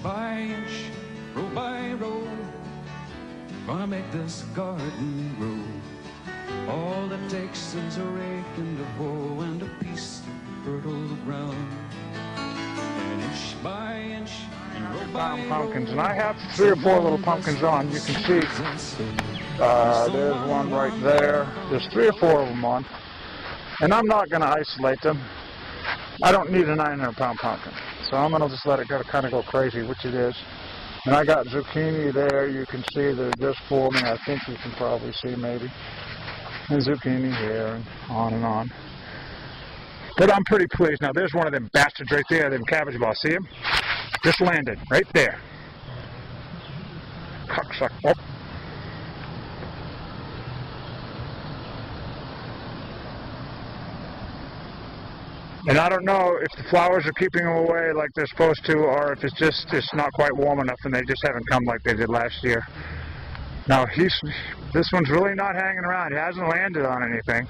by inch, row by row, gonna make this garden grow. All it takes is a rake and a hoe and a piece of fertile ground. And inch by inch, row by row, pumpkins, and I have 3 or 4 little pumpkins on. You can see there's one right there. There's 3 or 4 of them on, and I'm not going to isolate them. I don't need a 900-pound pumpkin, so I'm going to just let it kind of go crazy, which it is. And I got zucchini there. You can see they're just forming. I think you can probably see maybe. And zucchini here, and on and on. But I'm pretty pleased. Now there's one of them bastards right there, them cabbage balls. See him? Just landed right there. Cocksucker. Oh. And I don't know if the flowers are keeping them away like they're supposed to, or if it's not quite warm enough and they just haven't come like they did last year. Now this one's really not hanging around. He hasn't landed on anything,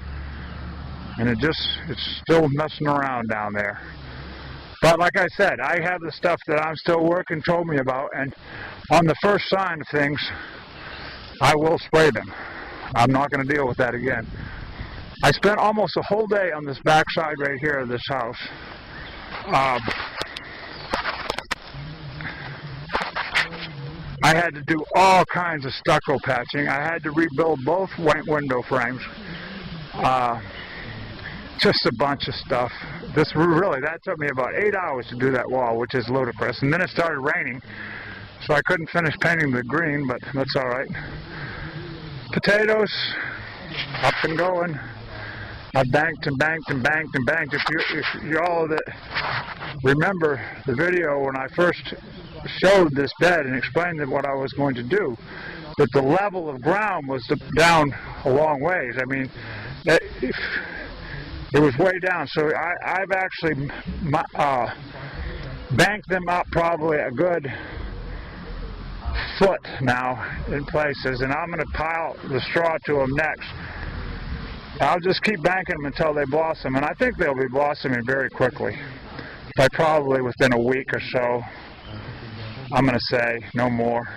and it's still messing around down there. But like I said, I have the stuff that I'm still working told me about, and on the first sign of things, I will spray them. I'm not going to deal with that again. I spent almost a whole day on this backside right here of this house. I had to do all kinds of stucco patching. I had to rebuild both window frames. Just a bunch of stuff. That took me about 8 hours to do that wall, which is ludicrous. And then it started raining, so I couldn't finish painting the green, but that's all right. Potatoes, up and going. I banked and banked and banked and banked. If you all that remember the video when I first showed this bed and explained what I was going to do, that the level of ground was down a long ways. I mean, it was way down. So I've actually banked them up probably a good foot now in places, and I'm going to pile the straw to them next. I'll just keep banking them until they blossom, and I think they'll be blossoming very quickly. By probably within a week or so, I'm going to say no more.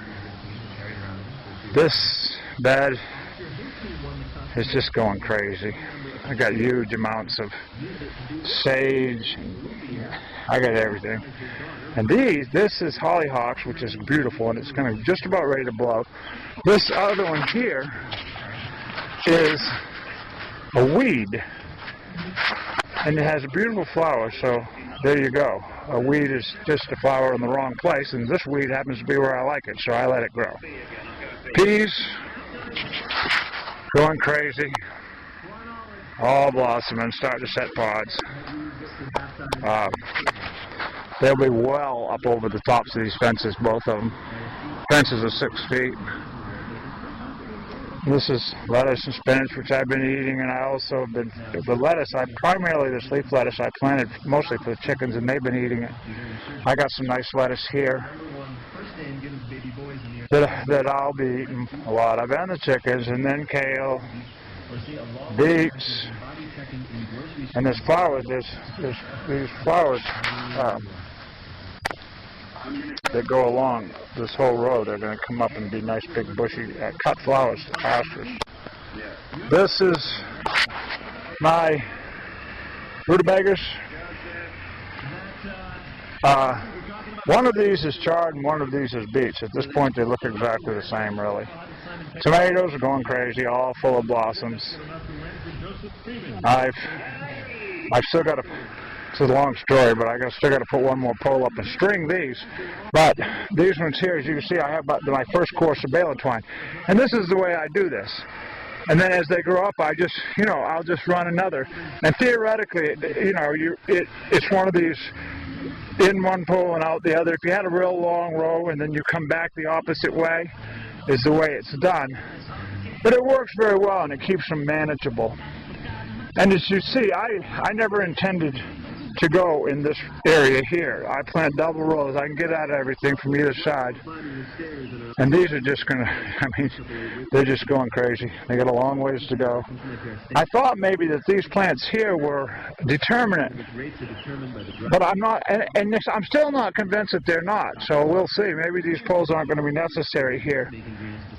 This bed is just going crazy. I got huge amounts of sage. I got everything. And this is hollyhocks, which is beautiful, and it's kind of just about ready to blow. This other one here is a weed, and it has a beautiful flower, so there you go. A weed is just a flower in the wrong place, and this weed happens to be where I like it, so I let it grow. Peas, going crazy, all blossoming, starting to set pods. They'll be well up over the tops of these fences, both of them. Fences are 6 feet. This is lettuce and spinach, which I've been eating, and I also have been, the lettuce, primarily this leaf lettuce I planted mostly for the chickens, and they've been eating it. I got some nice lettuce here that I'll be eating a lot of, and the chickens, and then kale, beets, and there's flowers, there's these flowers that go along this whole row. They're going to come up and be nice big bushy cut flowers to pastures. This is my rutabagas. One of these is chard and one of these is beets. At this point they look exactly the same, really. Tomatoes are going crazy, all full of blossoms. I've still got to, it's a long story, but I still got to put one more pole up and string these. But these ones here, as you can see, I have about my first course of bale twine. And this is the way I do this. And then as they grow up, I just, I'll just run another. And theoretically, it's one of these in one pole and out the other. If you had a real long row and then you come back the opposite way, is the way it's done. But it works very well, and it keeps them manageable. And as you see, I never intended to go in this area here. I plant double rows. I can get at everything from either side. And these are just going to, I mean, they're just going crazy. They got a long ways to go. I thought maybe that these plants here were determinate, but I'm not, and this, I'm still not convinced that they're not. So we'll see. Maybe these poles aren't going to be necessary here.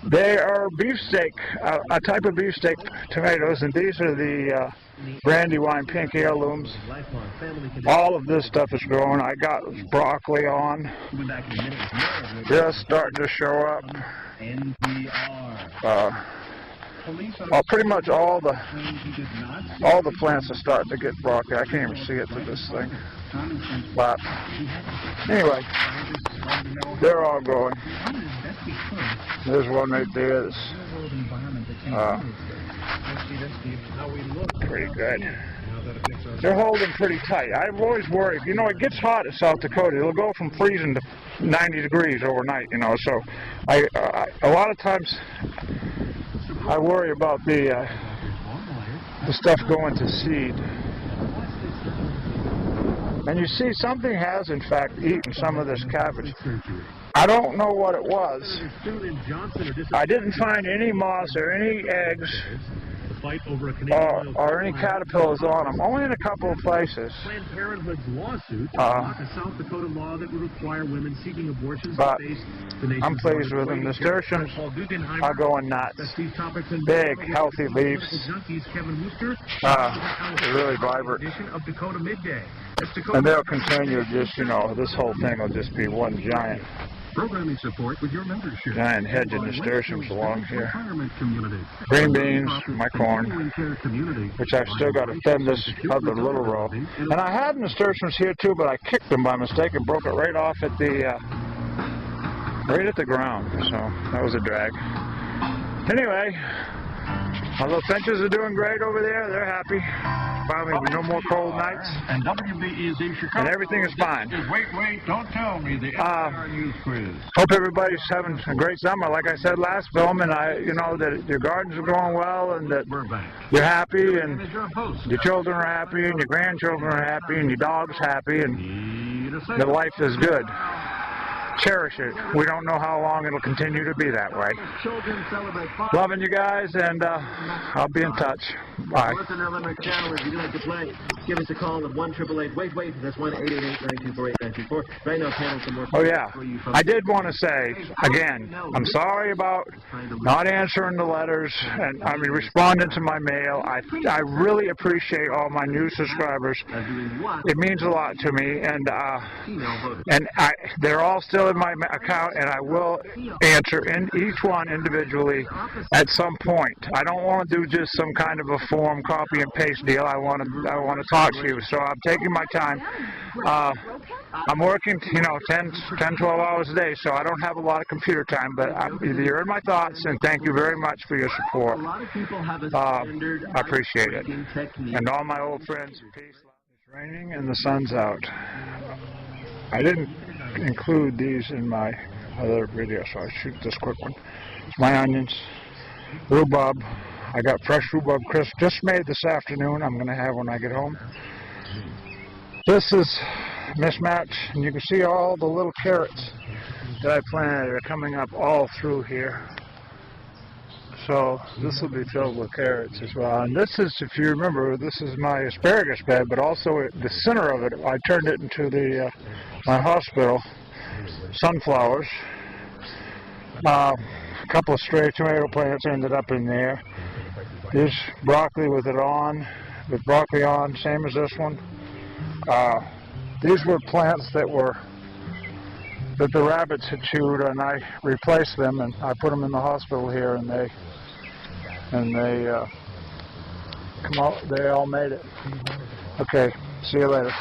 They are beefsteak, a type of beefsteak tomatoes, and these are the Brandywine pink heirlooms. All of this stuff is growing. I got broccoli on, just starting to show up. Well, pretty much all the plants are starting to get broccoli. I can't even see it through this thing. But anyway, they're all growing. There's one right there that's pretty good. They're holding pretty tight. I'm always worried. You know, it gets hot in South Dakota. It'll go from freezing to 90 degrees overnight, you know. So a lot of times I worry about the stuff going to seed. And you see, something has, in fact, eaten some of this cabbage. I don't know what it was. I didn't find any moss or any eggs or any caterpillars on them, only in a couple of places. Planned Parenthood's lawsuit a South Dakota law that would require women seeking abortions to face the nation's I'm pleased with them. Nasturtiums are going nuts. Big, healthy leaves. They're really vibrant. And they'll continue just, you know, this whole thing will just be one giant programming support with your membership. Giant hedge of nasturtiums along here. Green beans, my corn, which I've still got to thin this other little row. And I had nasturtiums here too, but I kicked them by mistake and broke it right off at the right at the ground. So that was a drag. Anyway, our little finches are doing great over there. They're happy. Finally, no more cold nights. And WBEZ Chicago. And everything is fine. Wait, don't tell me the NPR News Quiz. Hope everybody's having a great summer. Like I said last film, and you know, that your gardens are going well, and that you're happy, and your children are happy, and your grandchildren are happy, and your dog's happy, and that life is good. Cherish it. We don't know how long it'll continue to be that way. Loving you guys, and I'll be in touch. Bye. Listen to our channel. If you'd like to play, give us a call at 1-888-WAIT. That's 1-888-924-8248-924. Right now, panel some more. Oh yeah, I did want to say again, I'm sorry about not answering the letters and responding to my mail. I really appreciate all my new subscribers. It means a lot to me, and they're all still in my account, and I will answer in each one individually at some point. I don't want to do just some kind of a form copy and paste deal. I want to talk to you, so I'm taking my time. I'm working, you know, 10, 12 hours a day, so I don't have a lot of computer time, but you're in my thoughts, and thank you very much for your support. I appreciate it. And all my old friends, peace. It's raining and the sun's out. I didn't include these in my other video, so I'll shoot this quick one. It's my onions, rhubarb. I got fresh rhubarb crisp just made this afternoon. I'm going to have when I get home. This is mismatch, and you can see all the little carrots that I planted are coming up all through here. So this will be filled with carrots as well. And this is, if you remember, this is my asparagus bed, but also the center of it, I turned it into the my hospital sunflowers. A couple of stray tomato plants ended up in there. There's broccoli with broccoli on, same as this one. These were plants that the rabbits had chewed, and I replaced them, and I put them in the hospital here, and they come out. They all made it. Okay, see you later.